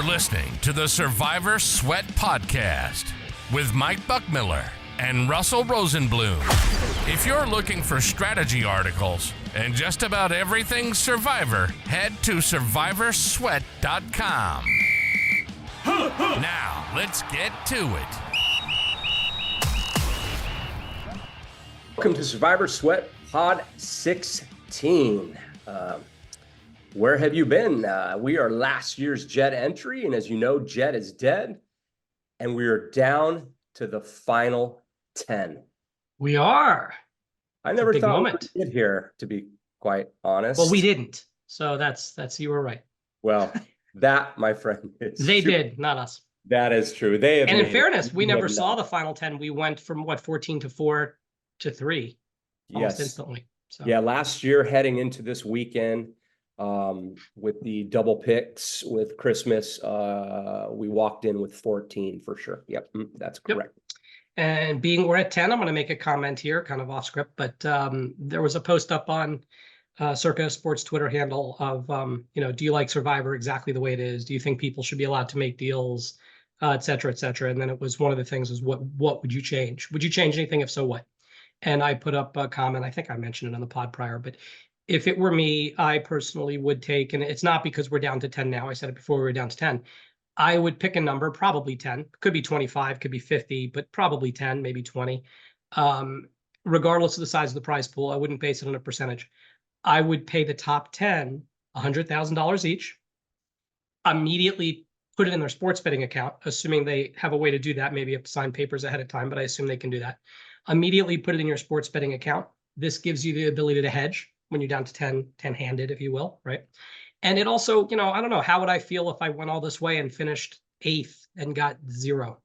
You're listening to the Survivor Sweat Podcast with Mike Buchmiller and Russell Rosenblum. If you're looking for strategy articles and just about everything Survivor, head to survivorsweat.com. Now, let's get to it. Welcome to Survivor Sweat Pod 16. Where have you been? We are last year's Jet entry, and as you know, Jet is dead, and we are down to the final 10. We are. I never thought we would get here, to be quite honest. Well, we didn't. So that's you were right. Well, that, my friend, is they true. did, not us. That is true. They have. And in fairness, we never saw the final 10. We went from 14-4 to 3 almost instantly. So yeah, last year heading into this weekend, with the double picks with Christmas, we walked in with 14 for sure. Yep, that's correct. Yep. And being we're at 10, I'm going to make a comment here, kind of off script, but there was a post up on Circa Sports Twitter handle of, do you like Survivor exactly the way it is? Do you think people should be allowed to make deals, et cetera, et cetera? And then it was one of the things is what would you change? Would you change anything? If so, what? And I put up a comment. I think I mentioned it on the pod prior, but if it were me, I personally would take, and it's not because we're down to 10 now. I said it before we were down to 10. I would pick a number, probably 10. Could be 25, could be 50, but probably 10, maybe 20. Regardless of the size of the prize pool, I wouldn't base it on a percentage. I would pay the top 10 $100,000 each. Immediately put it in their sports betting account, assuming they have a way to do that. Maybe you have to sign papers ahead of time, but I assume they can do that. Immediately put it in your sports betting account. This gives you the ability to hedge when you're down to 10-handed, if you will, right? And it also, I don't know, how would I feel if I went all this way and finished 8th and got 0?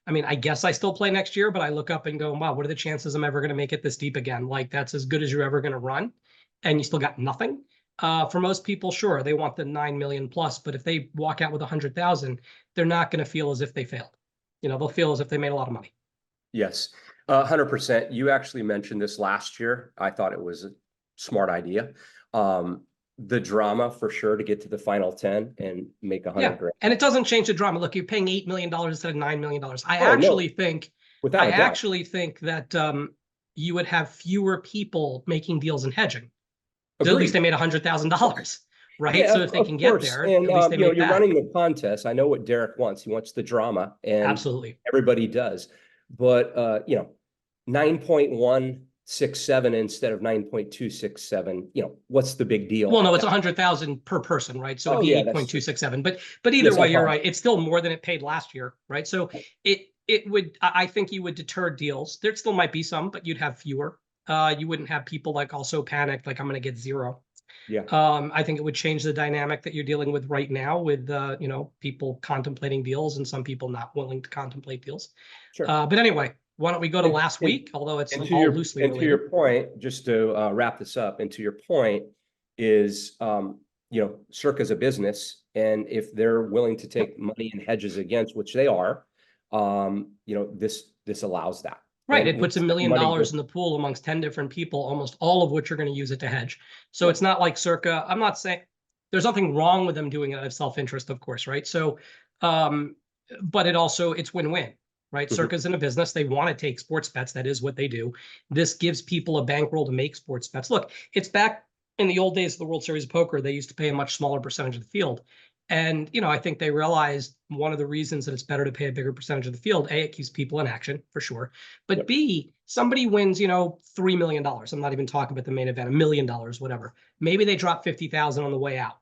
I mean, I guess I still play next year, but I look up and go, wow, what are the chances I'm ever going to make it this deep again? Like, that's as good as you're ever going to run, and you still got nothing. For most people, sure, they want the 9 million plus, but if they walk out with 100,000, they're not going to feel as if they failed. They'll feel as if they made a lot of money. Yes, 100%. You actually mentioned this last year. I thought it was a smart idea. The drama for sure to get to the final 10 and make 100 grand. And it doesn't change the drama. Look, you're paying $8 million instead of $9 million. I actually think that you would have fewer people making deals and hedging. So at least they made $100,000, right? Yeah, so if they can get there, and, at least they make you're that. running the contest. I know what Derek wants. He wants the drama, and absolutely everybody does. But 9.167 instead of 9.267. What's the big deal? Well, no, it's 100,000 per person, right? So it'd be 8.267. But either way, you're right. It's still more than it paid last year, right? So it would. I think you would deter deals. There still might be some, but you'd have fewer. You wouldn't have people like also panicked, like I'm going to get 0. Yeah. I think it would change the dynamic that you're dealing with right now with, people contemplating deals and some people not willing to contemplate deals. Sure. But anyway, why don't we go to last week, although it's all loosely related. To your point, just to wrap this up, and to your point is, Circa's a business, and if they're willing to take money and hedges against, which they are, this allows that. Right, it puts $1 million in the pool amongst 10 different people, almost all of which are going to use it to hedge. So it's not like Circa. I'm not saying there's nothing wrong with them doing it out of self-interest, of course, right? So, but it's win-win, right? Circa's in a business. They want to take sports bets. That is what they do. This gives people a bankroll to make sports bets. Look, it's back in the old days of the World Series of Poker. They used to pay a much smaller percentage of the field. And, I think they realized one of the reasons that it's better to pay a bigger percentage of the field, A, it keeps people in action for sure. But B, somebody wins, $3 million. I'm not even talking about the main event, $1 million, whatever. Maybe they drop 50,000 on the way out,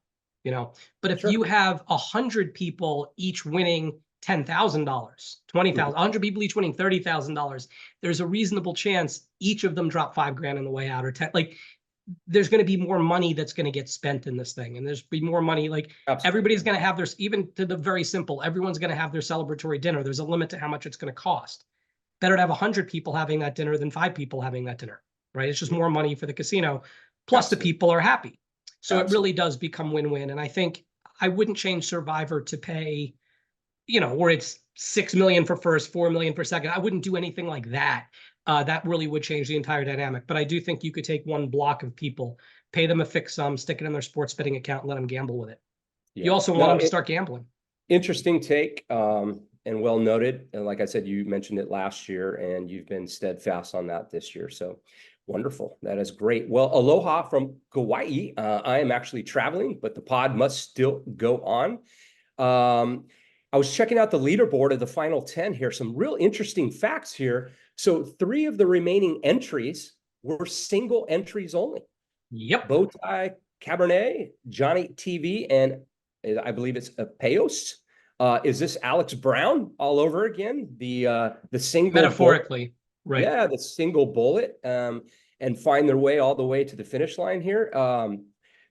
But if you have 100 people each winning $10,000, $20,000, 100 people each winning $30,000, there's a reasonable chance each of them drop $5,000 on the way out, or 10. There's going to be more money that's going to get spent in this thing. And there's be more money. Everybody's going to have their, even to the very simple, everyone's going to have their celebratory dinner. There's a limit to how much it's going to cost. Better to have 100 people having that dinner than 5 people having that dinner, right? It's just more money for the casino. Plus the people are happy. So it really does become win-win. And I think I wouldn't change Survivor to pay, where it's 6 million for first, 4 million per second. I wouldn't do anything like that. That really would change the entire dynamic. But I do think you could take one block of people, pay them a fixed sum, stick it in their sports betting account, and let them gamble with it. You also want them to start gambling. Interesting take, and well noted. And like I said, you mentioned it last year, and you've been steadfast on that this year. So wonderful. That is great. Well, aloha from Kauai. I am actually traveling, but the pod must still go on. I was checking out the leaderboard of the final 10 here. Some real interesting facts here. So 3 of the remaining entries were single entries only. Yep. Bowtie, Cabernet, Johnny TV, and I believe it's Payos. Is this Alex Brown all over again? The single metaphorically, bullet. right? Yeah, the single bullet, and find their way all the way to the finish line here.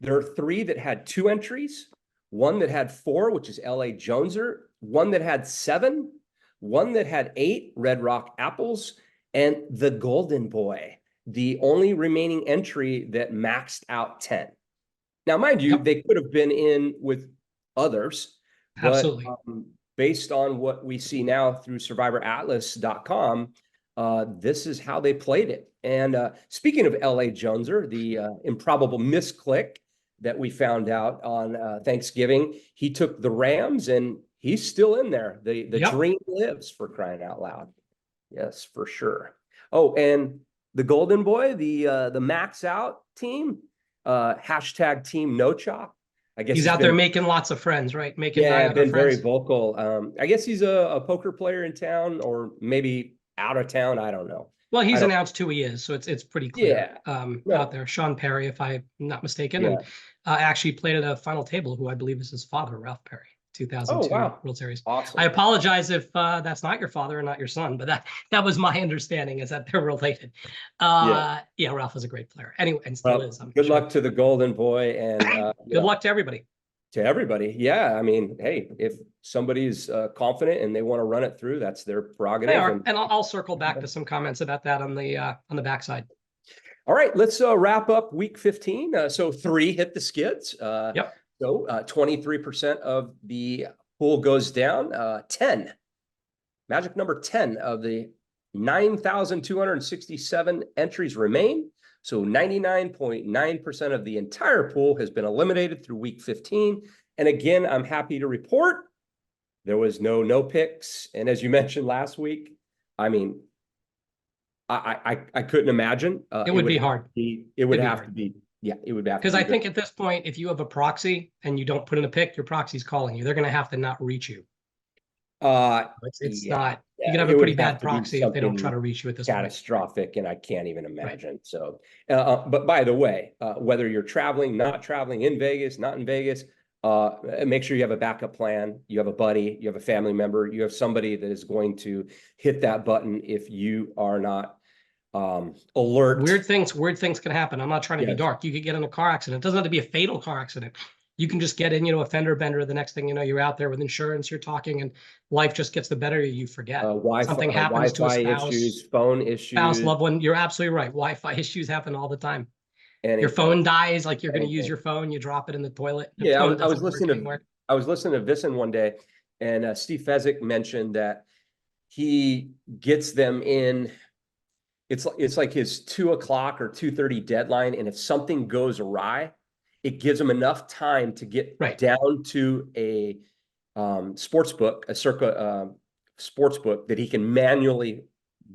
There are 3 that had 2 entries, 1 that had 4, which is L.A. Joneser, 1 that had 7, 1 that had 8, Red Rock Apples, and the Golden Boy, the only remaining entry that maxed out 10. Now, mind you, they could have been in with others, but Absolutely. Based on what we see now through SurvivorAtlas.com, this is how they played it. And speaking of L.A. Joneser, the improbable misclick that we found out on Thanksgiving, he took the Rams, and he's still in there. The dream lives, for crying out loud. Yes, for sure. Oh, and the Golden Boy, the max out team, hashtag Team No Chop. I guess he's out there making lots of friends, right? Making been very vocal. I guess he's a poker player in town, or maybe out of town. I don't know. Well, he's announced who he is, so it's pretty clear. Out there, Sean Perry, if I'm not mistaken, and actually played at a final table, who I believe is his father, Ralph Perry, 2002 World Series. Awesome. I apologize if that's not your father and not your son, but that was my understanding, is that they're related. Ralph was a great player. Anyway, and still is. Good luck to the Golden Boy, and good luck to everybody. To everybody. Yeah. I mean, hey, if somebody's confident and they want to run it through, that's their prerogative. And I'll circle back to some comments about that on the backside. All right, let's wrap up week 15. So 3 hit the skids. So 23% of the pool goes down. 10, magic number 10 of the 9,267 entries remain. So 99.9% of the entire pool has been eliminated through week 15. And again, I'm happy to report there was no picks. And as you mentioned last week, I mean, I couldn't imagine. It would be hard. It would have to be. Yeah, it would have to be. Because I think at this point, if you have a proxy and you don't put in a pick, your proxy's calling you. They're going to have to not reach you. It's not. You can have a pretty bad proxy if they don't try to reach you at this catastrophic, and I can't even imagine. Right. So, but by the way, whether you're traveling, not traveling, in Vegas, not in Vegas, make sure you have a backup plan. You have a buddy, you have a family member, you have somebody that is going to hit that button if you are not alert. Weird things can happen. I'm not trying to be dark. You could get in a car accident. It doesn't have to be a fatal car accident. You can just get in, a fender bender. The next thing you know, you're out there with insurance, you're talking, and life just gets the better of you. forget. Something happens to a spouse, issues, phone issues, spouse, loved one. You're absolutely right. Wi-Fi issues happen all the time. Your phone dies, like you're going to use your phone, you drop it in the toilet. I was listening to Visson one day, and Steve Fezzik mentioned that he gets them in. It's like his 2 o'clock or 2:30 deadline, and if something goes awry, it gives him enough time to get down to a sports book, a Circa sports book, that he can manually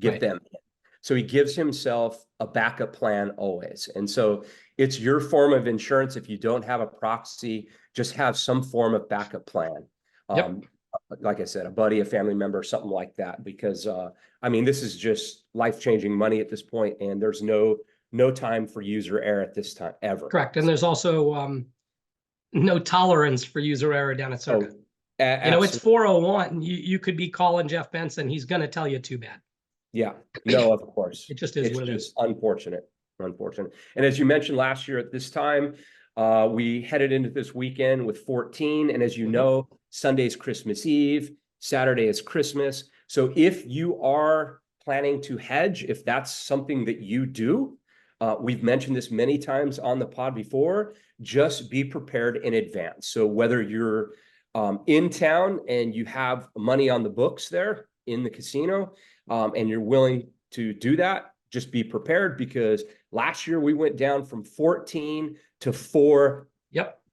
get them in. So he gives himself a backup plan always. And so it's your form of insurance. If you don't have a proxy, just have some form of backup plan. Like I said, a buddy, a family member, something like that, because I mean, this is just life-changing money at this point, and there's no time for user error at this time, ever. Correct. And there's also no tolerance for user error down at Circa. It's 401. You could be calling Jeff Benson. He's going to tell you too bad. Yeah, no, of course. It just is what it is. Unfortunate. And as you mentioned last year at this time, we headed into this weekend with 14. And as you know, Sunday's Christmas Eve, Saturday is Christmas. So if you are planning to hedge, if that's something that you do, we've mentioned this many times on the pod before, just be prepared in advance. So whether you're in town and you have money on the books there in the casino, and you're willing to do that, just be prepared, because last year we went down from 14 to 4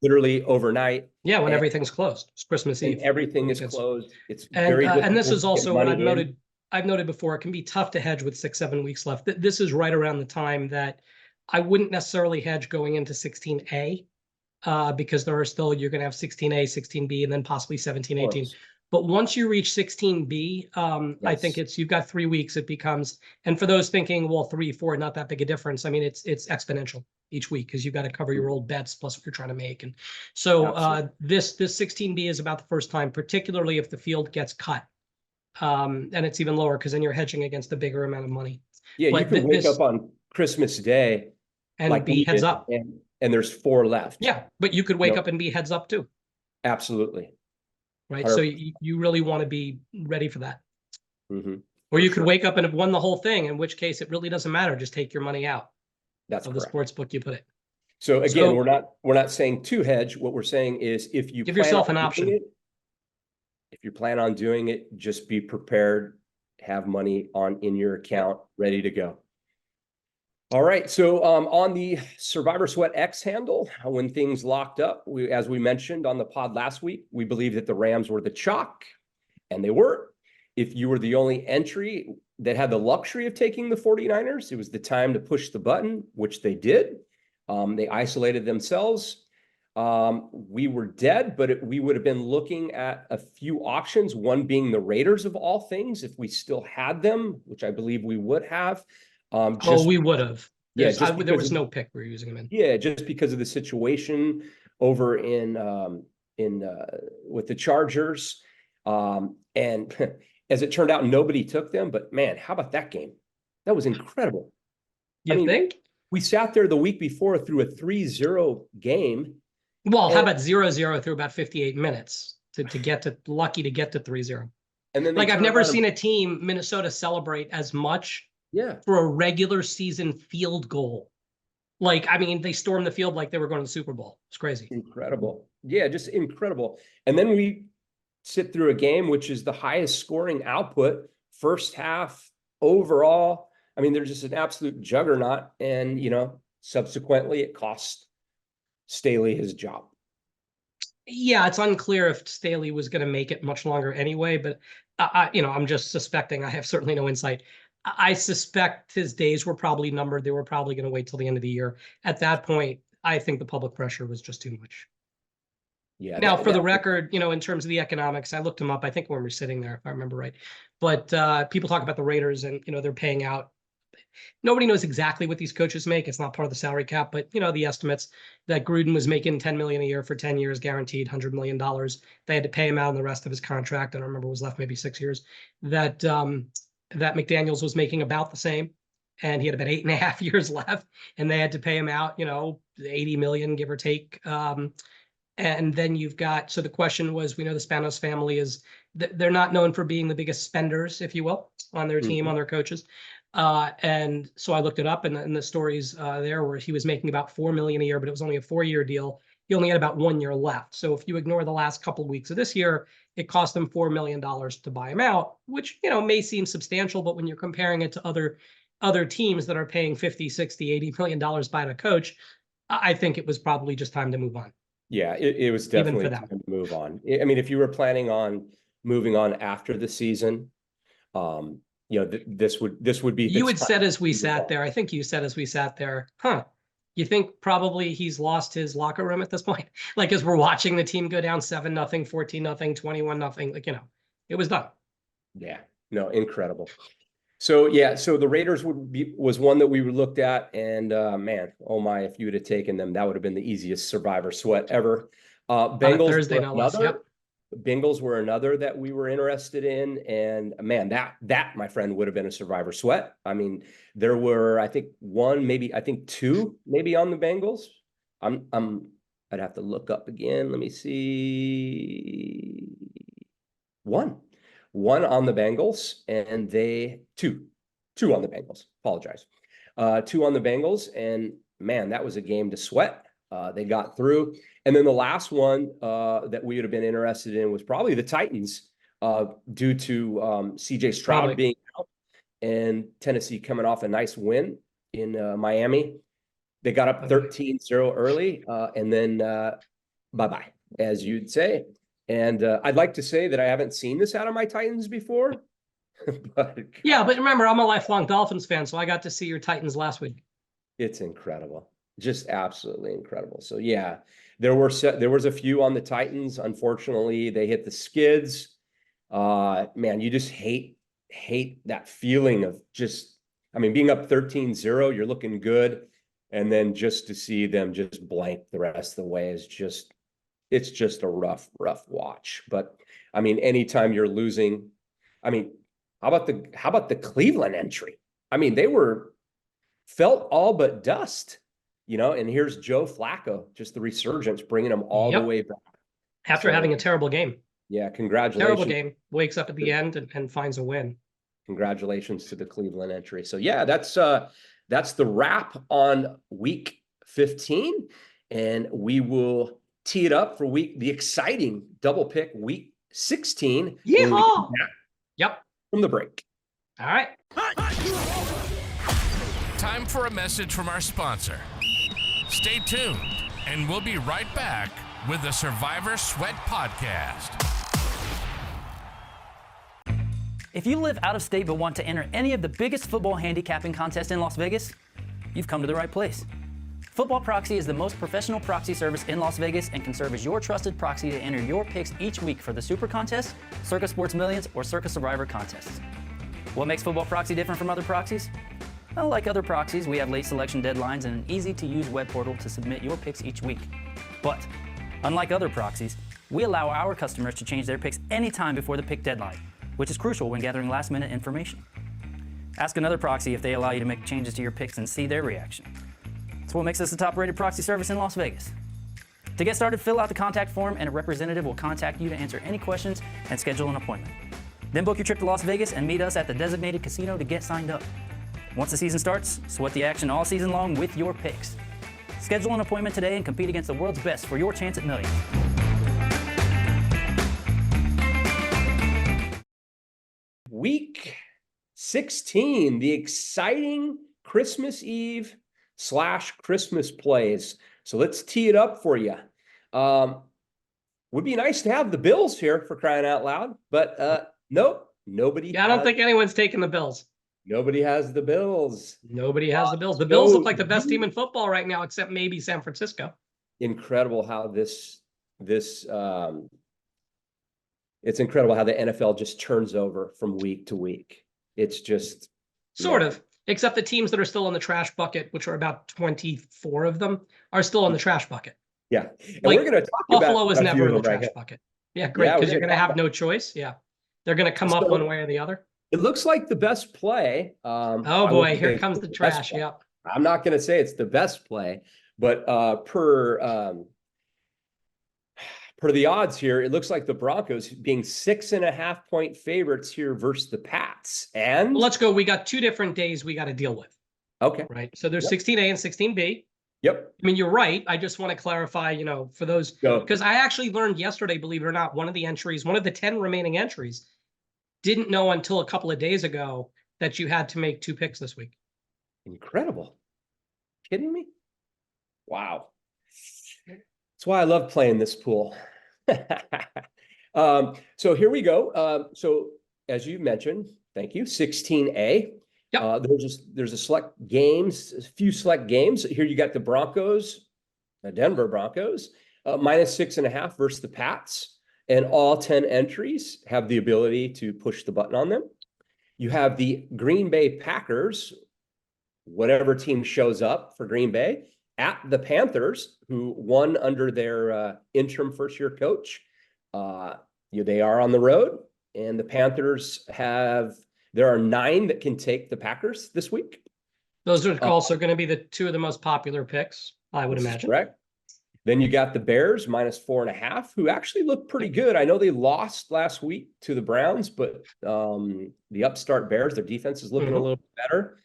literally overnight. Yeah, when and, everything's closed. It's Christmas and Eve. everything is closed. It's And very difficult and this is to get also what money in. I've noted before, it can be tough to hedge with 6-7 weeks left. This is right around the time that I wouldn't necessarily hedge going into 16A, because there are still, you're going to have 16A, 16B, and then possibly 17, 18. But once you reach 16B, I think you've got 3 weeks, it becomes, and for those thinking, well, 3, 4, not that big a difference. I mean, it's exponential each week because you've got to cover your old bets plus what you're trying to make. And so this 16B is about the first time, particularly if the field gets cut. And it's even lower because then you're hedging against a bigger amount of money. Yeah, you could wake up on Christmas Day and like be heads up. And there's 4 left. Yeah, but you could wake up and be heads up too. Absolutely. Right. 100%. So you really want to be ready for that. Mm-hmm. Or you could wake up and have won the whole thing, in which case it really doesn't matter. Just take your money out. That's of the sports book you put it. So again, we're not saying to hedge. What we're saying is if you give yourself an option. If you plan on doing it, just be prepared, have money in your account ready to go. All right. So on the Survivor Sweat X handle, when things locked up, as we mentioned on the pod last week, we believe that the Rams were the chalk, and they were. If you were the only entry that had the luxury of taking the 49ers, it was the time to push the button, which they did. They isolated themselves. We were dead, but we would have been looking at a few options, one being the Raiders of all things, if we still had them, which I believe we would have. We would have. Yeah, there was no pick we were using them in. Yeah, just because of the situation over in with the Chargers. And as it turned out, nobody took them. But man, how about that game? That was incredible. You think? We sat there the week before through a 3-0 game. Well, how about 0-0 through about 58 minutes to get to 3-0? And then I've never seen a team, Minnesota, celebrate as much for a regular season field goal. They stormed the field like they were going to the Super Bowl. It's crazy. Incredible. Yeah, just incredible. And then we sit through a game which is the highest scoring output first half overall. I mean, they're just an absolute juggernaut. And, subsequently it cost Staley his job. Yeah, it's unclear if Staley was going to make it much longer anyway, but I'm just suspecting. I have certainly no insight. I suspect his days were probably numbered. They were probably going to wait till the end of the year. At that point, I think the public pressure was just too much. Yeah. Now, for the record, in terms of the economics, I looked them up. I think when we were sitting there, if I remember right. But people talk about the Raiders and, they're paying out. Nobody knows exactly what these coaches make. It's not part of the salary cap, but, the estimates that Gruden was making $10 million a year for 10 years, guaranteed $100 million. They had to pay him out in the rest of his contract. I don't remember, was left maybe 6 years. That McDaniels was making about the same, and he had about 8.5 years left, and they had to pay him out, $80 million, give or take. And then you've got, so the question was, we know the Spanos family they're not known for being the biggest spenders, if you will, on their team, on their coaches. And so I looked it up, and the stories there where he was making about $4 million a year, but it was only a 4-year deal. He only had about 1 year left. So if you ignore the last couple of weeks of this year, it cost them $4 million to buy him out, which, may seem substantial, but when you're comparing it to other teams that are paying $50, $60, $80 million buying a coach, I think it was probably just time to move on. Yeah, it was definitely time to move on. I mean, if you were planning on moving on after the season, this would be. You had said as we sat there, I think you said as we sat there, you think probably he's lost his locker room at this point? As we're watching the team go down 7-0, 14-0, 21-0, it was done. Yeah, no, incredible. So the Raiders was one that we looked at, and man, oh my, if you would have taken them, that would have been the easiest Survivor Sweat ever. Bengals Thursday, no less. Yep. Bengals were another that we were interested in, and man, that my friend would have been a Survivor Sweat. I mean, there were I think two maybe on the Bengals. I'd have to look up again. Let me see. One on the Bengals, and two on the Bengals. Apologize. 2 on the Bengals, and man, that was a game to sweat. They got through. And then the last one that we would have been interested in was probably the Titans due to C.J. Stroud being out and Tennessee coming off a nice win in Miami. They got up 13-0 early, and then bye-bye, as you'd say. And I'd like to say that I haven't seen this out of my Titans before. But yeah, but remember, I'm a lifelong Dolphins fan, so I got to see your Titans last week. it's incredible. Just absolutely incredible. So yeah, there was a few on the Titans. Unfortunately, they hit the skids. Man, you just hate that feeling of just, I mean, being up 13-0, you're looking good. And then just to see them just blank the rest of the way is just, it's just a rough watch. But I mean, anytime you're losing, I mean, how about the Cleveland entry? I mean, they felt all but dust, and here's Joe Flacco, just the resurgence, bringing them all the way back. After having a terrible game. Yeah, congratulations. Terrible game. Wakes up at the end and finds a win. Congratulations to the Cleveland entry. So yeah, that's the wrap on week 15. And we will tee it up for the exciting double pick week 16. Yeehaw! Yep. From the break. All right. Time for a message from our sponsor. Stay tuned, and we'll be right back with the Survivor Sweat Podcast. If you live out of state but want to enter any of the biggest football handicapping contests in Las Vegas, you've come to the right place. Football Proxy is the most professional proxy service in Las Vegas and can serve as your trusted proxy to enter your picks each week for the Super Contest, Circa Sports Millions, or Circa Survivor Contests. What makes Football Proxy different from other proxies? Well, like other proxies, we have late selection deadlines and an easy-to-use web portal to submit your picks each week. But, unlike other proxies, we allow our customers to change their picks anytime before the pick deadline, which is crucial when gathering last-minute information. Ask another proxy if they allow you to make changes to your picks and see their reaction. It's what makes us the top-rated proxy service in Las Vegas. To get started, fill out the contact form and a representative will contact you to answer any questions and schedule an appointment. Then book your trip to Las Vegas and meet us at the designated casino to get signed up. Once the season starts, sweat the action all season long with your picks. Schedule an appointment today and compete against the world's best for your chance at millions. Week 16, the exciting Christmas Eve / Christmas plays. So let's tee it up for you. Would be nice to have the Bills here, for crying out loud, but nope, nobody. Yeah, I don't think anyone's taking the Bills. Nobody has the Bills. Nobody has the Bills. The Bills look like the best team in football right now, except maybe San Francisco. Incredible how it's incredible how the NFL just turns over from week to week. It's just sort of, except the teams that are still in the trash bucket, which are about 24 of them, are still in the trash bucket. Yeah. And like, we're going to talk Buffalo about is never in the trash bucket. Yeah, great, because you're going to have no choice. Yeah. They're going to come up one way or the other. It looks like the best play. Oh boy, here comes the trash. Yep. I'm not going to say it's the best play, but per the odds here, it looks like the Broncos being 6.5-point favorites here versus the Pats. And well, let's go. We got two different days we got to deal with. Okay. Right. So there's 16A and 16B. Yep. I mean, you're right. I just want to clarify, for those, because I actually learned yesterday, believe it or not, one of the 10 remaining entries, didn't know until a couple of days ago that you had to make 2 picks this week. Incredible. Kidding me? Wow. That's why I love playing this pool. So here we go. So as you mentioned, thank you, 16A. Yep. There's a few select games. Here you got the Broncos, the Denver Broncos, -6.5 versus the Pats. And all 10 entries have the ability to push the button on them. You have the Green Bay Packers, whatever team shows up for Green Bay, at the Panthers, who won under their interim first-year coach. They are on the road, and the Panthers there are 9 that can take the Packers this week. Those are also going to be the 2 of the most popular picks, I would imagine. Correct. Then you got the Bears -4.5, who actually look pretty good. I know they lost last week to the Browns, but the upstart Bears, their defense is looking a little better.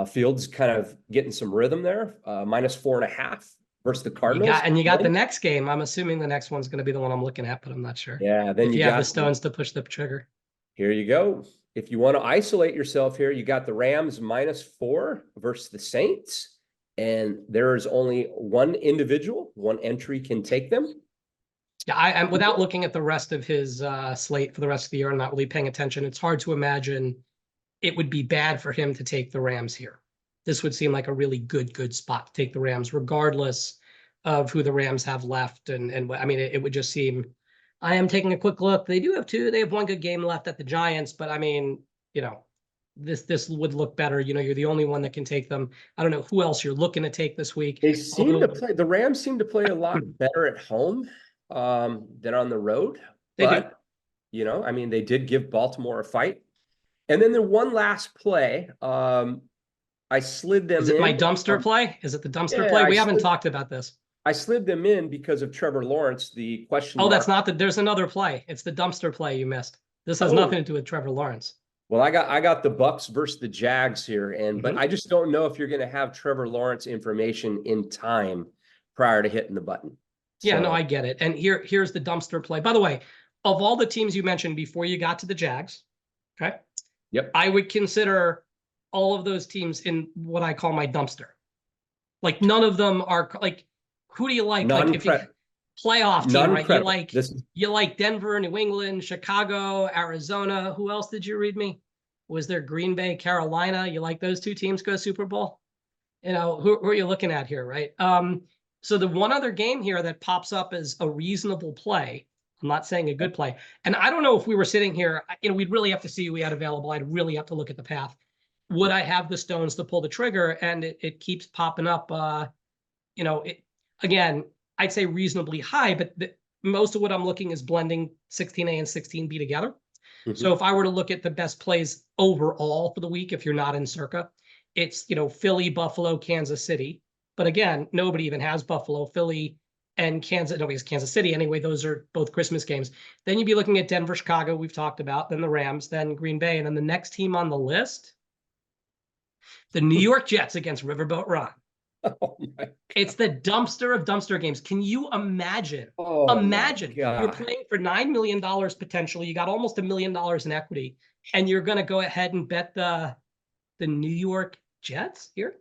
Fields kind of getting some rhythm there. -4.5 versus the Cardinals. You got the next game. I'm assuming the next one's going to be the one I'm looking at, but I'm not sure. Yeah. Then you have the stones to push the trigger. Here you go. If you want to isolate yourself here, you got the Rams -4 versus the Saints. And there is only one entry can take them. Yeah, I'm without looking at the rest of his slate for the rest of the year and not really paying attention, it's hard to imagine it would be bad for him to take the Rams here. This would seem like a really good spot to take the Rams, regardless of who the Rams have left. And I mean, it would just seem. I am taking a quick look. They do have two. They have one good game left at the Giants, but I mean, this would look better. You're the only one that can take them. I don't know who else you're looking to take this week. They seem to play. The Rams seem to play a lot better at home than on the road. They do. I mean, they did give Baltimore a fight. And then the one last play, I slid them in. Is it my dumpster play? Is it the dumpster play? We haven't talked about this. I slid them in because of Trevor Lawrence, the question. Oh, that's not there's another play. It's the dumpster play you missed. This has nothing to do with Trevor Lawrence. Well, I got the Bucks versus the Jags here, but I just don't know if you're going to have Trevor Lawrence information in time prior to hitting the button. Yeah, no, I get it. And here's the dumpster play. By the way, of all the teams you mentioned before you got to the Jags, okay? Yep. I would consider all of those teams in what I call my dumpster. Like none of them are like, who do you like? Like if you playoff team, right? You like Denver, New England, Chicago, Arizona. Who else did you read me? Was there Green Bay, Carolina? You like those two teams go Super Bowl? Who are you looking at here, right? So the one other game here that pops up as a reasonable play, I'm not saying a good play, and I don't know if we were sitting here, we'd really have to see who we had available. I'd really have to look at the path. Would I have the stones to pull the trigger? And it keeps popping up. Again, I'd say reasonably high, but most of what I'm looking is blending 16A and 16B together. Mm-hmm. So if I were to look at the best plays overall for the week, if you're not in Circa, it's, Philly, Buffalo, Kansas City. But again, nobody even has Buffalo, Philly, and nobody has Kansas City. Anyway, those are both Christmas games. Then you'd be looking at Denver, Chicago, we've talked about, then the Rams, then Green Bay. And then the next team on the list, the New York Jets against Riverboat Ron. Oh my. It's the dumpster of dumpster games. Can you imagine? Imagine you're playing for $9 million potentially. You got almost $1 million in equity, and you're going to go ahead and bet the New York Jets here.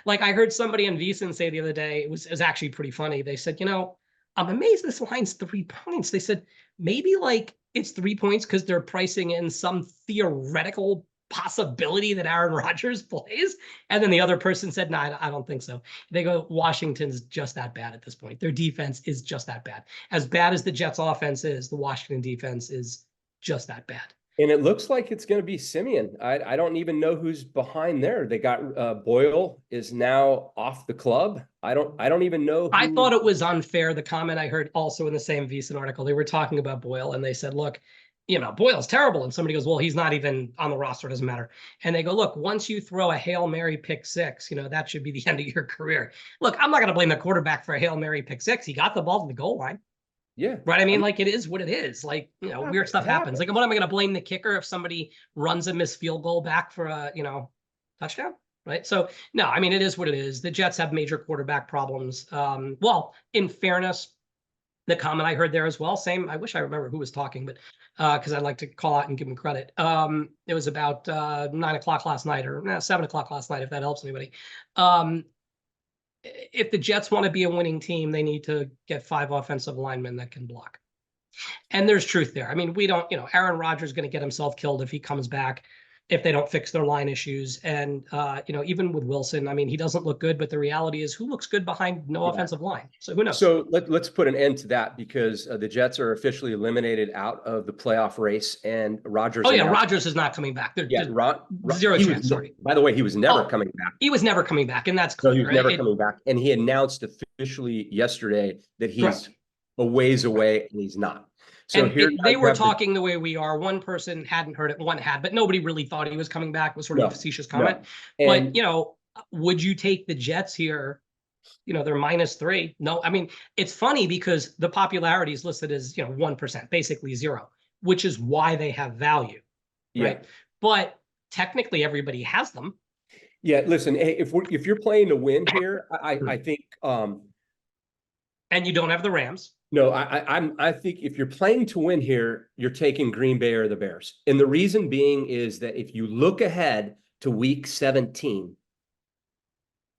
Like I heard somebody on VSiN say the other day, it was actually pretty funny. They said, I'm amazed this line's 3 points. They said maybe like it's 3 points because they're pricing in some theoretical possibility that Aaron Rodgers plays. And then the other person said, no, I don't think so. They go, Washington's just that bad at this point. Their defense is just that bad. As bad as the Jets offense is, the Washington defense is just that bad. And it looks like it's going to be Simeon. I don't even know who's behind there. They got Boyle is now off the club. I don't even know. I thought it was unfair. The comment I heard also in the same VSiN article, they were talking about Boyle and they said, look, Boyle's terrible. And somebody goes, well, he's not even on the roster. It doesn't matter. And they go, look, once you throw a Hail Mary pick six, that should be the end of your career. Look, I'm not going to blame the quarterback for a Hail Mary pick six. He got the ball to the goal line. Yeah. Right. I mean, like it is what it is. Like, weird stuff happens. Like, what am I going to blame the kicker if somebody runs a missed field goal back for a, touchdown? Right. So, no, I mean, it is what it is. The Jets have major quarterback problems. Well, in fairness, the comment I heard there as well, same, I wish I remember who was talking, but because I'd like to call out and give him credit. It was about 9 o'clock last night or 7 o'clock last night, if that helps anybody. If the Jets want to be a winning team, they need to get 5 offensive linemen that can block. And there's truth there. I mean, we don't, Aaron Rodgers is going to get himself killed if he comes back, if they don't fix their line issues. And, even with Wilson, I mean, he doesn't look good, but the reality is who looks good behind no offensive line? So who knows? So let's put an end to that because the Jets are officially eliminated out of the playoff race and Rodgers. Oh yeah. Rodgers is not coming back. Zero chance. Sorry. By the way, he was never coming back. He was never coming back. And that's clear. No, he was never coming back. And he announced officially yesterday that he's a ways away and he's not. So and they were talking the way we are. One person hadn't heard it, one had, but nobody really thought he was coming back. It was sort of a facetious comment. But, would you take the Jets here? They're -3. No, I mean, it's funny because the popularity is listed as, 1%, basically 0, which is why they have value. Right. But technically everybody has them. Yeah. Listen, hey, if you're playing to win here, I think. And you don't have the Rams. No, I think if you're playing to win here, you're taking Green Bay or the Bears. And the reason being is that if you look ahead to week 17,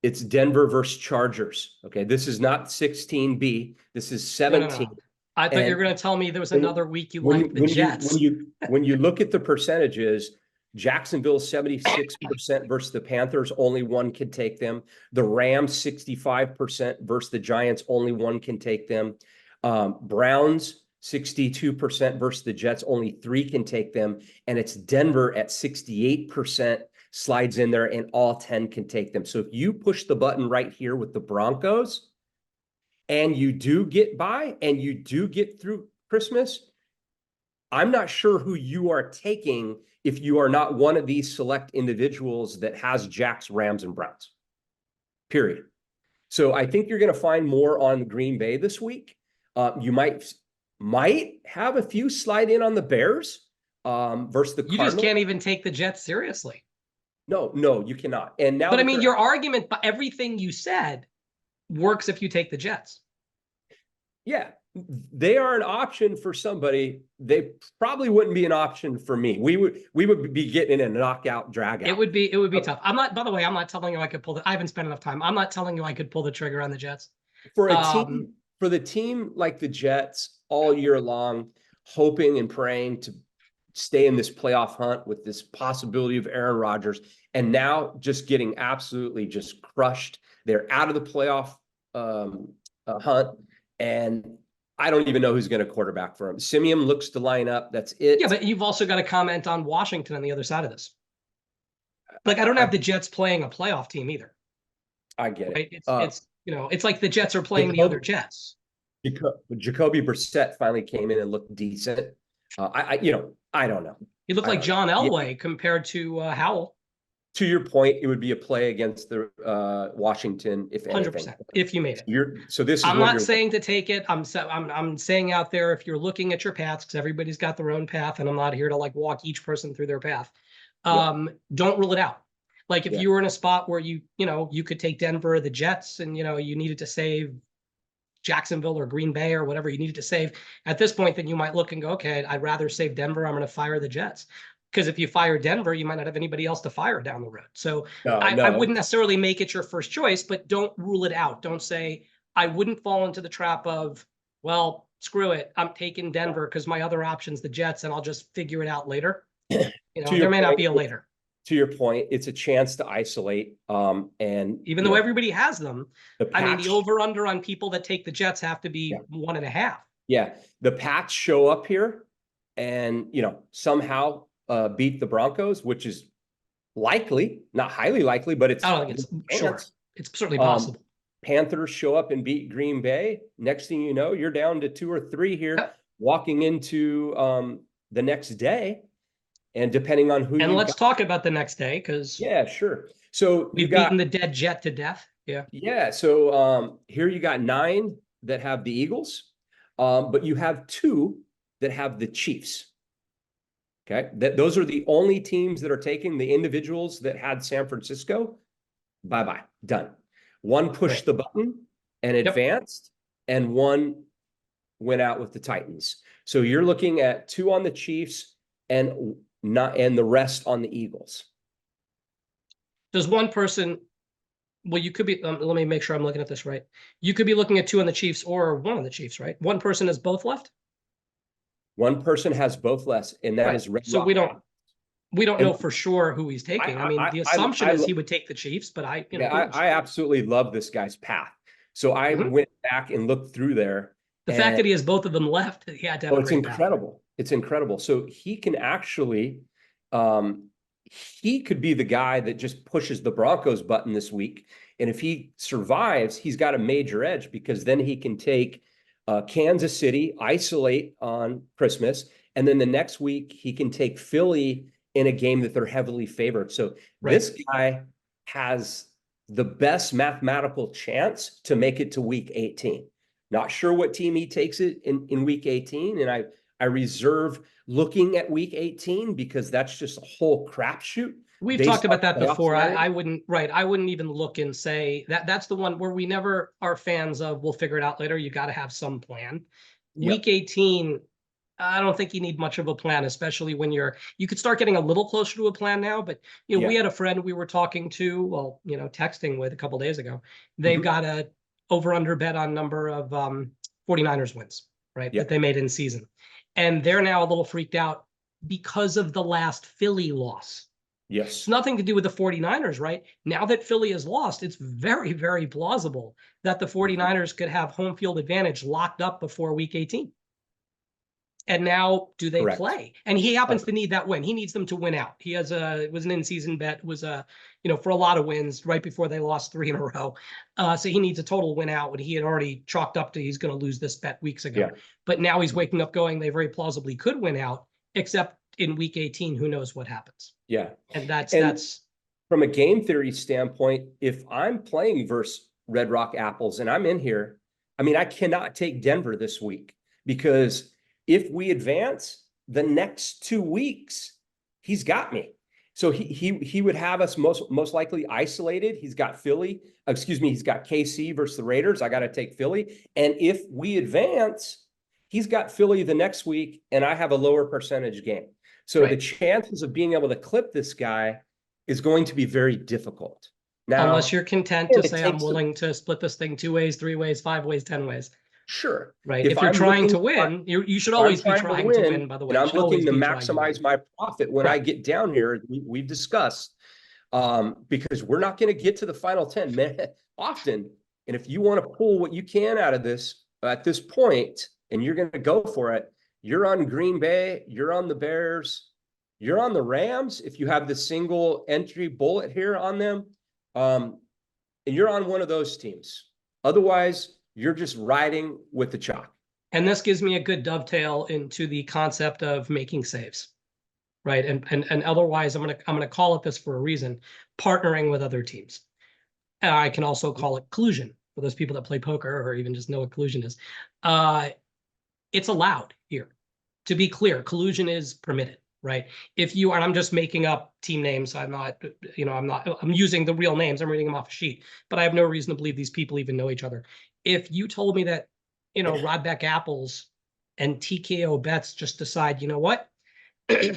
it's Denver versus Chargers. Okay, this is not 16B. This is 17. No. I thought you were going to tell me there was another week you liked the Jets. When you look at the percentages, Jacksonville 76% versus the Panthers, only one can take them. The Rams 65% versus the Giants, only one can take them. Browns 62% versus the Jets, only three can take them. And it's Denver at 68% slides in there, and all 10 can take them. So if you push the button right here with the Broncos, and you do get by, and you do get through Christmas, I'm not sure who you are taking if you are not one of these select individuals that has Jacks, Rams, and Browns, period. So I think you're going to find more on Green Bay this week. You might have a few slide in on the Bears versus the Cardinals. You just can't even take the Jets seriously. No, you cannot. And now, but I mean, your argument, but everything you said works if you take the Jets. Yeah, they are an option for somebody. They probably wouldn't be an option for me. We would be getting in a knockout drag out. It would be tough. I'm not, by the way, I'm not telling you I could I haven't spent enough time. I'm not telling you I could pull the trigger on the Jets. For the team like the Jets all year long, hoping and praying to stay in this playoff hunt with this possibility of Aaron Rodgers, and now just getting absolutely just crushed. They're out of the playoff hunt, and I don't even know who's going to quarterback for him. Simeon looks to line up. That's it. Yeah, but you've also got to comment on Washington on the other side of this. Like, I don't have the Jets playing a playoff team either. I get right? it. It's it's like the Jets are playing the other Jets. Jacoby Brissett finally came in and looked decent. I don't know. He looked like John Elway compared to Howell. To your point, it would be a play against the Washington, if anything. 100%, if you made it. I'm not saying to take it. I'm saying out there, if you're looking at your paths, because everybody's got their own path, and I'm not here to like walk each person through their path. Don't rule it out. Like if you were in a spot where you could take Denver or the Jets, and you needed to save Jacksonville or Green Bay or whatever you needed to save at this point, then you might look and go, okay, I'd rather save Denver. I'm going to fire the Jets. Because if you fire Denver, you might not have anybody else to fire down the road. So I wouldn't necessarily make it your first choice, but don't rule it out. Don't say, I wouldn't fall into the trap of, well, screw it, I'm taking Denver because my other option's the Jets, and I'll just figure it out later. There may not be a later. To your point, it's a chance to isolate. And even though everybody has them, the over-under on people that take the Jets have to be 1.5. Yeah, the Pats show up here and, somehow beat the Broncos, which is likely, not highly likely, but it's. I don't think it's sure. It's certainly possible. Panthers show up and beat Green Bay. Next thing you know, you're down to 2 or 3 here, walking into the next day, and depending on who. And let's talk about the next day, because sure. So we've beaten the dead Jet to death. Yeah. So here you got 9 that have the Eagles, but you have 2 that have the Chiefs. Okay, those are the only teams that are taking the individuals that had San Francisco. Bye-bye, done. One pushed the button and advanced, and one went out with the Titans. So you're looking at 2 on the Chiefs and the rest on the Eagles. Does one person? Well, you could be. Let me make sure I'm looking at this right. You could be looking at 2 on the Chiefs or 1 on the Chiefs, right? One person has both left. One person has both less, and that is Red. So we don't know for sure who he's taking. The assumption is he would take the Chiefs, but I absolutely love this guy's path. So I went back and looked through there. The fact that he has both of them left, he had to have it's incredible. Path. It's incredible. So he can actually, he could be the guy that just pushes the Broncos button this week. And if he survives, he's got a major edge, because then he can take Kansas City, isolate on Christmas, and then the next week he can take Philly in a game that they're heavily favored. So this guy has the best mathematical chance to make it to week 18. Not sure what team he takes it in week 18, and I reserve looking at week 18 because that's just a whole crapshoot. We've talked about that before. I wouldn't even look and say that's the one where we never are fans of, we'll figure it out later. You got to have some plan. Week 18, I don't think you need much of a plan, especially when you could start getting a little closer to a plan now. But we had a friend we were talking to, texting with a couple of days ago. They've got a over-under bet on number of 49ers wins. right? Yep. That they made in season. And they're now a little freaked out because of the last Philly loss. Yes. It's nothing to do with the 49ers, right? Now that Philly has lost, it's very, very plausible that the 49ers could have home field advantage locked up before week 18. And now do they Correct. play? And he happens to need that win. He needs them to win out. He has it was an in-season bet, it was for a lot of wins right before they lost 3 in a row. So he needs a total win out when he had already chalked up to he's going to lose this bet weeks ago. Yeah. But now he's waking up going, they very plausibly could win out, except in week 18, who knows what happens. Yeah. And that's from a game theory standpoint, if I'm playing versus Red Rock Apples and I'm in here, I mean, I cannot take Denver this week, because if we advance the next 2 weeks, he's got me. So he would have us most likely isolated. He's got he's got KC versus the Raiders. I got to take Philly. And if we advance, he's got Philly the next week, and I have a lower percentage game. So the chances of being able to clip this guy is going to be very difficult. Now, unless you're content to say, I'm willing to split this thing 2 ways, 3 ways, 5 ways, 10 ways. Sure. Right. If you're trying to win, you should always be trying to win, by the way. And I'm looking to maximize my profit when I get down here, we've discussed, because we're not going to get to the final 10 often. And if you want to pull what you can out of this at this point, and you're going to go for it, you're on Green Bay, you're on the Bears, you're on the Rams. If you have the single entry bullet here on them, and you're on one of those teams. Otherwise, you're just riding with the chalk. And this gives me a good dovetail into the concept of making saves, right? And otherwise, I'm gonna call it this for a reason: partnering with other teams. I can also call it collusion for those people that play poker or even just know what collusion is. It's allowed here. To be clear, collusion is permitted, right? If you are, and I'm just making up team names, I'm not, I'm using the real names, I'm reading them off a sheet, but I have no reason to believe these people even know each other. If you told me that, Rodbeck Apples and TKO Bets just decide, you know what,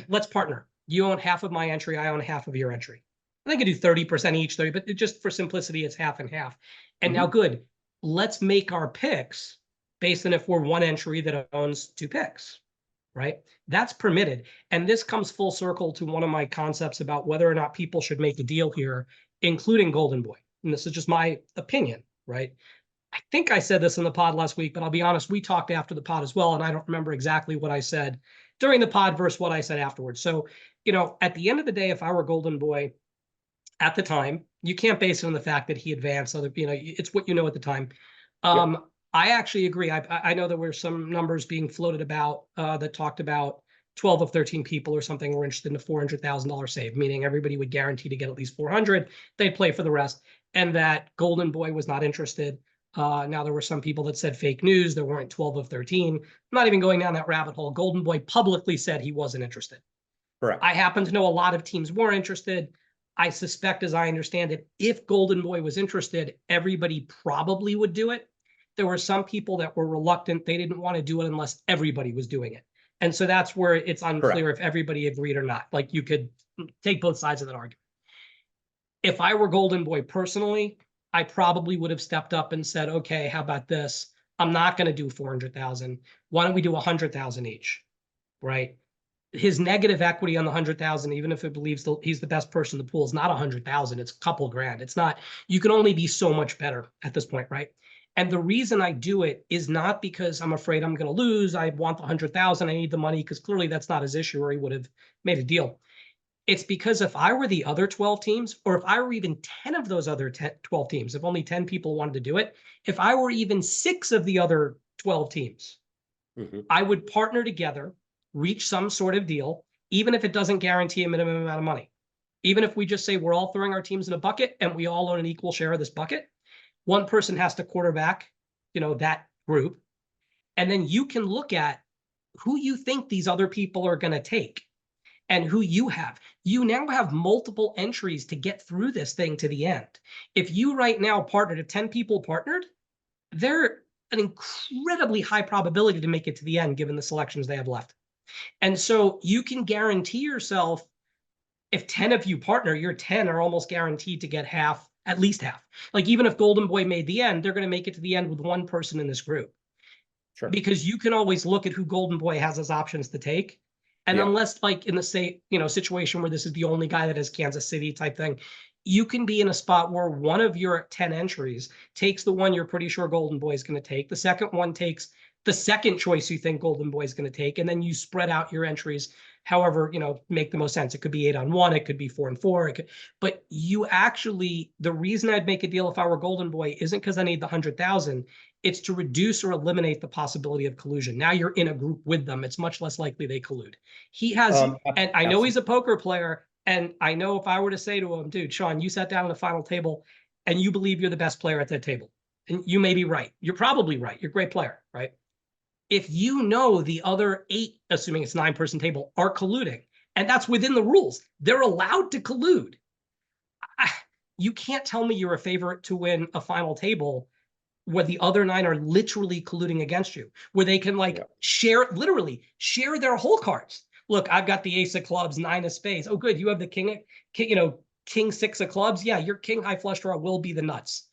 let's partner. You own half of my entry, I own half of your entry. I think I do 30% each, but just for simplicity, it's half and half. And now good, let's make our picks based on if we're one entry that owns 2 picks, right? That's permitted. And this comes full circle to one of my concepts about whether or not people should make a deal here, including Golden Boy. And this is just my opinion, right? I think I said this in the pod last week, but I'll be honest, we talked after the pod as well, and I don't remember exactly what I said during the pod versus what I said afterwards. So, at the end of the day, if I were Golden Boy at the time, you can't base it on the fact that he advanced. It's what you know at the time. I actually agree. I know there were some numbers being floated about that talked about 12 of 13 people or something were interested in a $400,000 save, meaning everybody would guarantee to get at least 400. They'd play for the rest, and that Golden Boy was not interested. Now, there were some people that said fake news. There weren't 12 of 13. I'm not even going down that rabbit hole. Golden Boy publicly said he wasn't interested. Correct. I happen to know a lot of teams were interested. I suspect, as I understand it, if Golden Boy was interested, everybody probably would do it. There were some people that were reluctant. They didn't want to do it unless everybody was doing it. And so that's where it's unclear if everybody agreed or not. Like, you could take both sides of that argument. If I were Golden Boy personally, I probably would have stepped up and said, okay, how about this? I'm not going to do 400,000. Why don't we do 100,000 each, right? His negative equity on the 100,000, even if it believes he's the best person in the pool, is not 100,000. It's a couple grand. It's not, you can only be so much better at this point, right? And the reason I do it is not because I'm afraid I'm going to lose. I want the 100,000. I need the money, because clearly that's not his issue, or he would have made a deal. It's because if I were the other 12 teams, or if I were even 10 of those other 12 teams, if only 10 people wanted to do it, if I were even 6 of the other 12 teams, I would partner together, reach some sort of deal, even if it doesn't guarantee a minimum amount of money. Even if we just say we're all throwing our teams in a bucket and we all own an equal share of this bucket, one person has to quarterback, that group. And then you can look at who you think these other people are going to take and who you have. You now have multiple entries to get through this thing to the end. If you right now partnered, if 10 people partnered, they're an incredibly high probability to make it to the end, given the selections they have left. And so you can guarantee yourself, if 10 of you partner, your 10 are almost guaranteed to get half, at least half. Like, even if Golden Boy made the end, they're going to make it to the end with one person in this group. Sure. because you can always look at who Golden Boy has as options to take. And unless like in the situation where this is the only guy that has Kansas City type thing, you can be in a spot where one of your 10 entries takes the one you're pretty sure Golden Boy is going to take. The second one takes the second choice you think Golden Boy is going to take. And then you spread out your entries however, make the most sense. It could be 8-on-1, it could be 4-on-4, but you actually, the reason I'd make a deal if I were Golden Boy isn't because I need the 100,000. It's to reduce or eliminate the possibility of collusion. Now you're in a group with them. It's much less likely they collude. He has, and I know he's a poker player, and I know if I were to say to him, dude, Sean, you sat down at the final table and you believe you're the best player at that table. And you may be right. You're probably right. You're a great player, right? If you know the other 8, assuming it's 9-person table, are colluding, and that's within the rules, they're allowed to collude. You can't tell me you're a favorite to win a final table where the other 9 are literally colluding against you, where they can literally share their whole cards. Look, I've got the ace of clubs, 9 of spades. Oh, good. You have the king, king 6 of clubs. Yeah, your king high flush draw will be the nuts.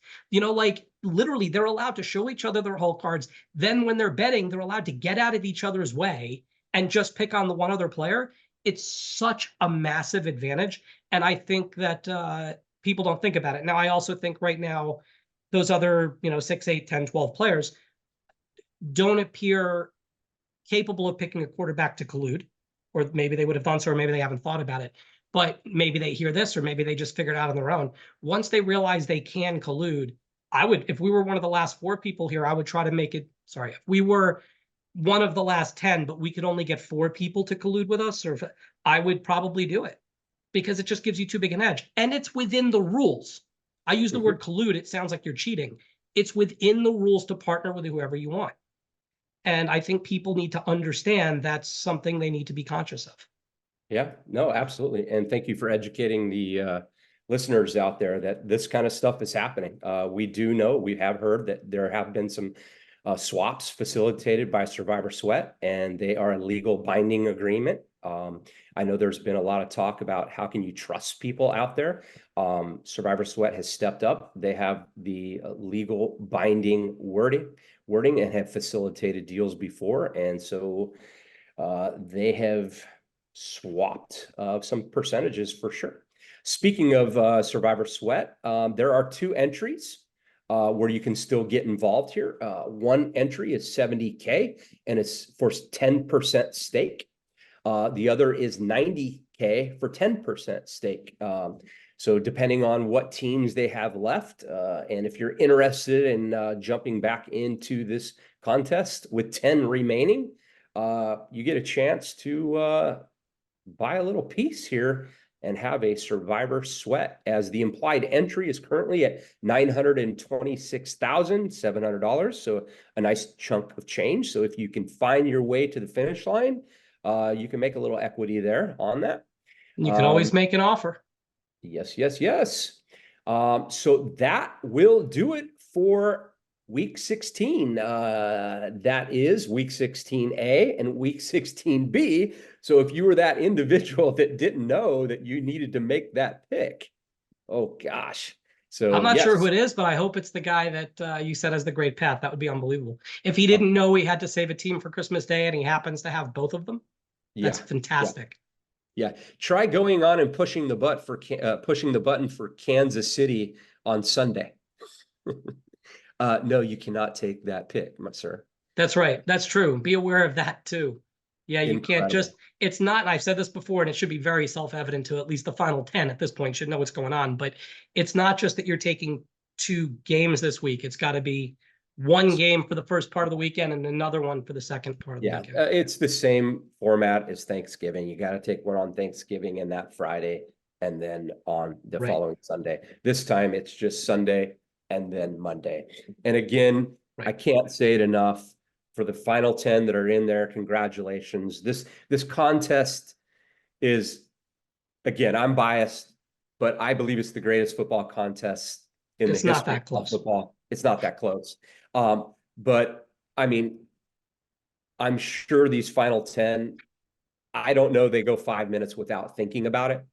Literally, they're allowed to show each other their whole cards. Then when they're betting, they're allowed to get out of each other's way and just pick on the one other player. It's such a massive advantage. And I think that people don't think about it. Now, I also think right now, those other, 6, 8, 10, 12 players don't appear capable of picking a quarterback to collude, or maybe they would have done so, or maybe they haven't thought about it. But maybe they hear this, or maybe they just figured it out on their own. Once they realize they can collude, I would, if we were one of the last 4 people here, I would try to make it, if we were one of the last 10, but we could only get 4 people to collude with us, I would probably do it because it just gives you too big an edge. And it's within the rules. I use the word collude. It sounds like you're cheating. It's within the rules to partner with whoever you want. And I think people need to understand that's something they need to be conscious of. Yeah, no, absolutely. And thank you for educating the listeners out there that this kind of stuff is happening. We do know, we have heard that there have been some swaps facilitated by Survivor Sweat, and they are a legal binding agreement. I know there's been a lot of talk about how can you trust people out there. Survivor Sweat has stepped up. They have the legal binding wording and have facilitated deals before. And so they have swapped some percentages for sure. Speaking of Survivor Sweat, there are 2 entries where you can still get involved here. One entry is $70K and it's for 10% stake. The other is $90K for 10% stake. So depending on what teams they have left, and if you're interested in jumping back into this contest with 10 remaining, you get a chance to buy a little piece here and have a Survivor Sweat, as the implied entry is currently at $926,700. So a nice chunk of change. So if you can find your way to the finish line, you can make a little equity there on that. You can always make an offer. Yes, yes, yes. So that will do it for week 16. That is week 16A and week 16B. So if you were that individual that didn't know that you needed to make that pick, oh gosh. So I'm not sure who it is, but I hope it's the guy that you said has the great path. That would be unbelievable. If he didn't know he had to save a team for Christmas Day and he happens to have both of them, that's fantastic. Yeah. Try going on and pushing the button for Kansas City on Sunday. No, you cannot take that pick, sir. That's right. That's true. Be aware of that too. Yeah, you can't just, it's not, and I've said this before, and it should be very self-evident to at least the final 10 at this point should know what's going on, but it's not just that you're taking 2 games this week. It's got to be 1 game for the first part of the weekend and another one for the second part of the weekend. It's the same format as Thanksgiving. You got to take one on Thanksgiving and that Friday, and then on the following Sunday. This time it's just Sunday and then Monday. And again, I can't say it enough. For the final 10 that are in there, congratulations. This contest is, again, I'm biased, but I believe it's the greatest football contest in the history of football. It's not that close. But I mean, I'm sure these final 10, I don't know, they go 5 minutes without thinking about it.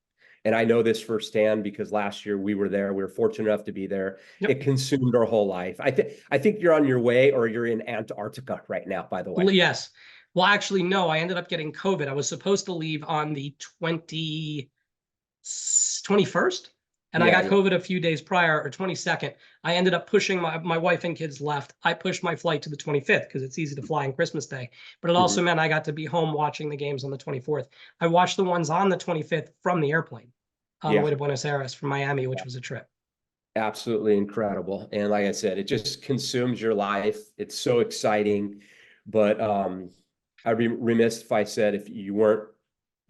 And I know this firsthand because last year we were there. We were fortunate enough to be there. Yep. It consumed our whole life. I think you're on your way, or you're in Antarctica right now, by the way. Well, yes. Well, actually, no, I ended up getting COVID. I was supposed to leave on the 21st, and I got COVID a few days prior, or 22nd. I ended up pushing my wife and kids left. I pushed my flight to the 25th because it's easy to fly on Christmas Day. But it also meant I got to be home watching the games on the 24th. I watched the ones on the 25th from the airplane on the way to Buenos Aires from Miami, which was a trip. Absolutely incredible. And like I said, it just consumes your life. It's so exciting. But I'd be remiss if I said, if you weren't,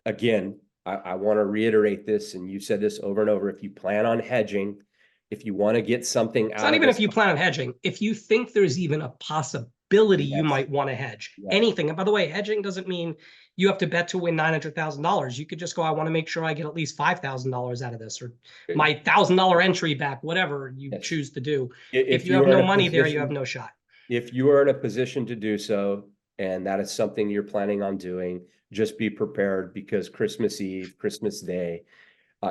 again, I want to reiterate this, and you said this over and over, if you plan on hedging, if you want to get something out of it. It's not even if you plan on hedging. If you think there's even a possibility you might want to hedge anything. And by the way, hedging doesn't mean you have to bet to win $900,000. You could just go, I want to make sure I get at least $5,000 out of this, or my $1,000 entry back, whatever you choose to do. If you have no money there, you have no shot. If you are in a position to do so, and that is something you're planning on doing, just be prepared, because Christmas Eve, Christmas Day,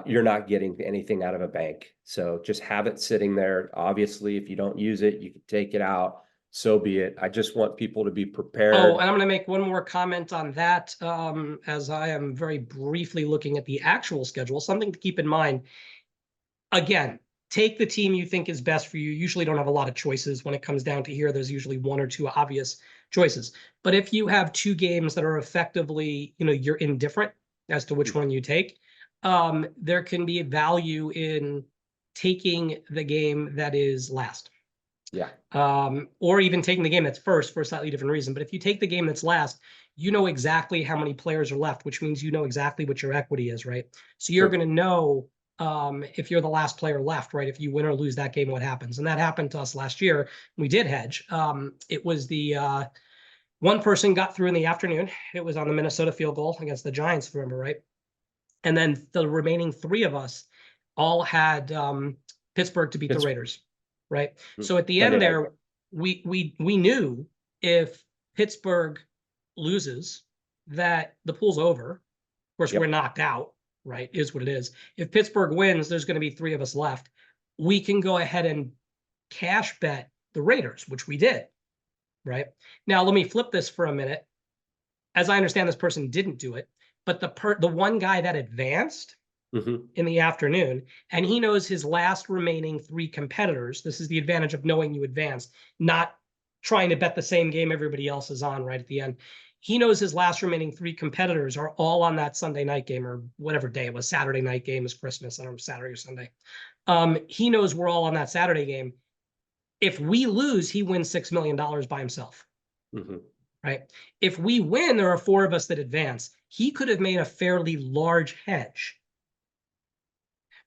you're not getting anything out of a bank. So just have it sitting there. Obviously, if you don't use it, you can take it out. So be it. I just want people to be prepared. Oh, and I'm going to make one more comment on that, as I am very briefly looking at the actual schedule. Something to keep in mind. Again, take the team you think is best for you. Usually don't have a lot of choices when it comes down to here. There's usually one or two obvious choices. But if you have two games that are effectively, you're indifferent as to which one you take, there can be value in taking the game that is last. Yeah. Or even taking the game that's first for a slightly different reason. But if you take the game that's last, you know exactly how many players are left, which means you know exactly what your equity is, right? So you're going to know if you're the last player left, right? If you win or lose that game, what happens? And that happened to us last year. We did hedge. It was the one person got through in the afternoon. It was on the Minnesota field goal against the Giants, if you remember, right? And then the remaining three of us all had Pittsburgh to beat the Raiders, right? So at the end there, we knew if Pittsburgh loses, that the pool's over. Of course, we're knocked out, right? Is what it is. If Pittsburgh wins, there's going to be three of us left. We can go ahead and cash bet the Raiders, which we did, right? Now, let me flip this for a minute. As I understand, this person didn't do it, but the one guy that advanced in the afternoon, and he knows his last remaining three competitors. This is the advantage of knowing you advanced, not trying to bet the same game everybody else is on right at the end. He knows his last remaining three competitors are all on that Sunday night game, or whatever day it was. Saturday night game is Christmas. I don't know, Saturday or Sunday. He knows we're all on that Saturday game. If we lose, he wins $6 million by himself. Right? If we win, there are four of us that advance. He could have made a fairly large hedge,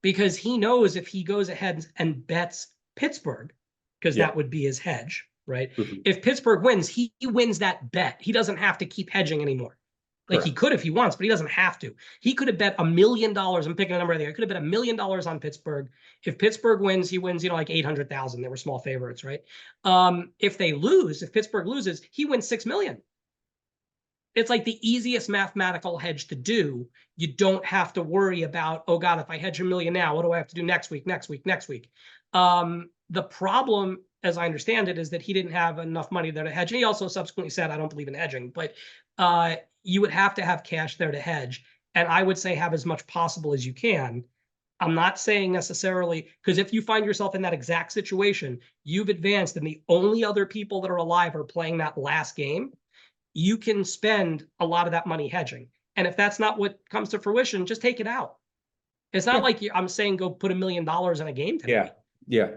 because he knows if he goes ahead and bets Pittsburgh, because that would be his hedge, right? If Pittsburgh wins, he wins that bet. He doesn't have to keep hedging anymore. Like he could if he wants, but he doesn't have to. He could have bet $1 million. I'm picking a number there. He could have bet $1 million on Pittsburgh. If Pittsburgh wins, he wins, like 800,000. They were small favorites, right? If they lose, if Pittsburgh loses, he wins $6 million. It's like the easiest mathematical hedge to do. You don't have to worry about, oh God, if I hedge $1 million now, what do I have to do next week? The problem, as I understand it, is that he didn't have enough money there to hedge. And he also subsequently said, I don't believe in hedging, but you would have to have cash there to hedge. And I would say have as much possible as you can. I'm not saying necessarily, because if you find yourself in that exact situation, you've advanced and the only other people that are alive are playing that last game, you can spend a lot of that money hedging. And if that's not what comes to fruition, just take it out. It's not like I'm saying go put $1 million in a game tonight. Yeah.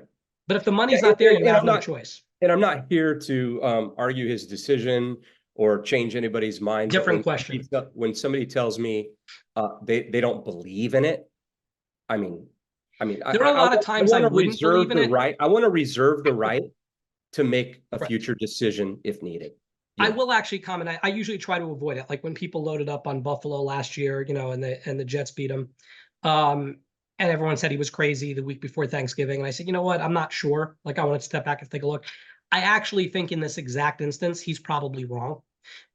But if the money's not there, you have no choice. And I'm not here to argue his decision or change anybody's mind. Different question. When somebody tells me they don't believe in it, I mean, there are a lot of times I wouldn't believe in it. I want to reserve the right to make a future decision if needed. I will actually comment. I usually try to avoid it. Like when people loaded up on Buffalo last year, and the Jets beat them, and everyone said he was crazy the week before Thanksgiving. And I said, you know what? I'm not sure. Like I want to step back and take a look. I actually think in this exact instance, he's probably wrong.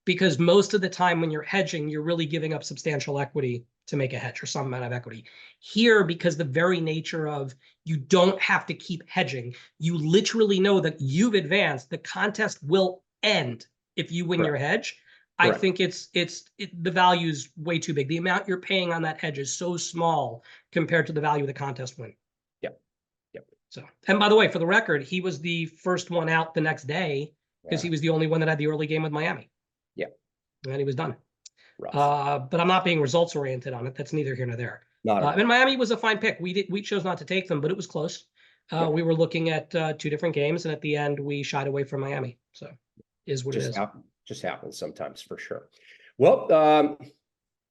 because most of the time when you're hedging, you're really giving up substantial equity to make a hedge or some amount of equity. Here, because the very nature of you don't have to keep hedging, you literally know that you've advanced, the contest will end if you win your hedge. I think the value is way too big. The amount you're paying on that hedge is so small compared to the value of the contest win. Yep. So, and by the way, for the record, he was the first one out the next day because he was the only one that had the early game with Miami. Yeah. And he was done. But I'm not being results oriented on it. That's neither here nor there. And Miami was a fine pick. We chose not to take them, but it was close. We were looking at 2 different games, and at the end we shied away from Miami. So is what it is. Just happens sometimes, for sure. Well,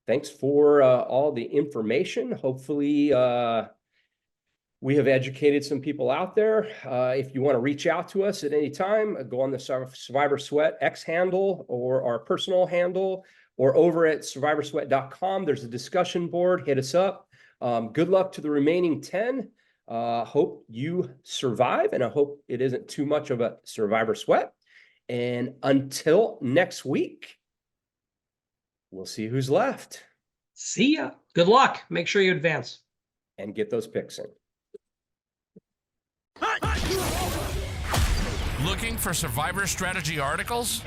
thanks for all the information. Hopefully we have educated some people out there. If you want to reach out to us at any time, go on the Survivor Sweat X handle or our personal handle, or over at survivorsweat.com. There's a discussion board. Hit us up. Good luck to the remaining 10. Hope you survive, and I hope it isn't too much of a Survivor Sweat. And until next week, we'll see who's left. See ya. Good luck. Make sure you advance. And get those picks in. Looking for Survivor strategy articles?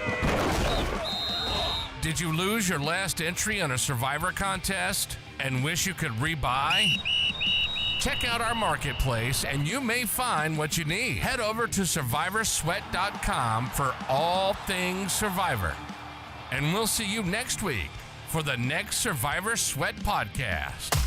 Did you lose your last entry on a Survivor contest and wish you could rebuy? Check out our marketplace and you may find what you need. Head over to survivorsweat.com for all things Survivor. And we'll see you next week for the next Survivor Sweat podcast.